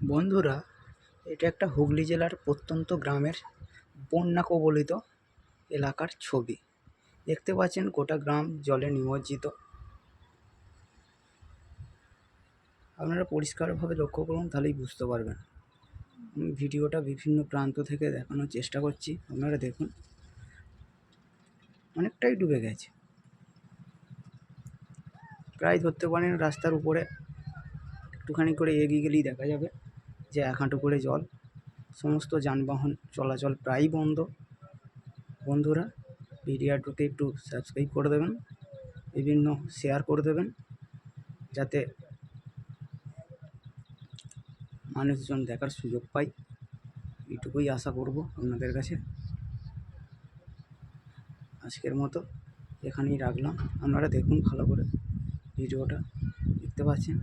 বন্ধুরা, এটা একটা হুগলি জেলার প্রত্যন্ত গ্রামের বন্যা কবলিত এলাকার ছবি। দেখতে পাচ্ছেন গোটা গ্রাম জলে নিমজ্জিত। আপনারা পরিষ্কারভাবে লক্ষ্য করুন, তাহলেই বুঝতে পারবেন। আমি ভিডিওটা বিভিন্ন প্রান্ত থেকে দেখানোর চেষ্টা করছি। আপনারা দেখুন, অনেকটাই ডুবে গেছে। প্রায় ধরতে পারেন রাস্তার উপরে একটুখানি করে এগিয়ে গেলেই দেখা যাবে যে 1 হাঁটু করে জল। সমস্ত যানবাহন চলাচল প্রায়ই বন্ধ। বন্ধুরা, ভিডিওটাকে একটু সাবস্ক্রাইব করে দেবেন, বিভিন্ন শেয়ার করে দেবেন, যাতে মানুষজন দেখার সুযোগ পায়। এইটুকুই আশা করব আপনাদের কাছে। আজকের মতো এখানেই রাখলাম। আপনারা দেখুন ভালো করে ভিডিওটা। দেখতে পাচ্ছেন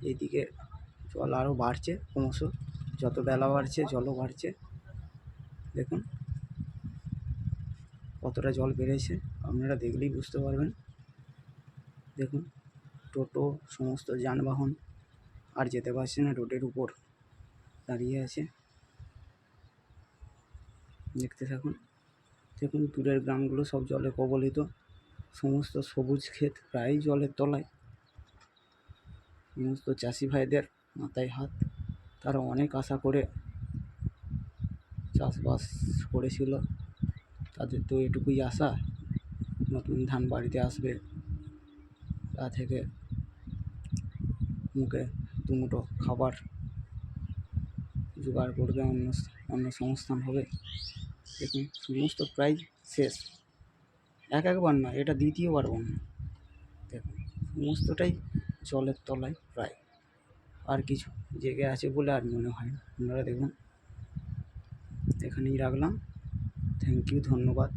এইদিকে জল আরও বাড়ছে ক্রমশ, যত বেলা বাড়ছে জলও বাড়ছে। দেখুন কতটা জল বেড়েছে, আপনারা দেখলেই বুঝতে পারবেন। দেখুন টোটো, সমস্ত যানবাহন আর যেতে পারছে না, রোডের উপর দাঁড়িয়ে আছে। দেখতে থাকুন। দেখুন দূরের গ্রামগুলো সব জলে কবলিত। সমস্ত সবুজ ক্ষেত প্রায় জলের তলায়। সমস্ত চাষি ভাইদের মাথায় হাত। তারা অনেক আশা করে চাষবাস করেছিল। তাদের তো এটুকুই আশা, নতুন ধান বাড়িতে আসবে, তা থেকে মুখে দুমুঠো খাবার জোগাড় করবে, অন্য সংস্থান হবে। দেখুন সমস্ত প্রায় শেষ। একবার নয়, এটা দ্বিতীয়বার বন্যা। দেখুন সমস্তটাই জলের তলায় প্রায়। আর কিছু জেগে আছে বলে আর মনে হয় না। আপনারা দেখুন, এখানেই রাখলাম। থ্যাংক ইউ, ধন্যবাদ।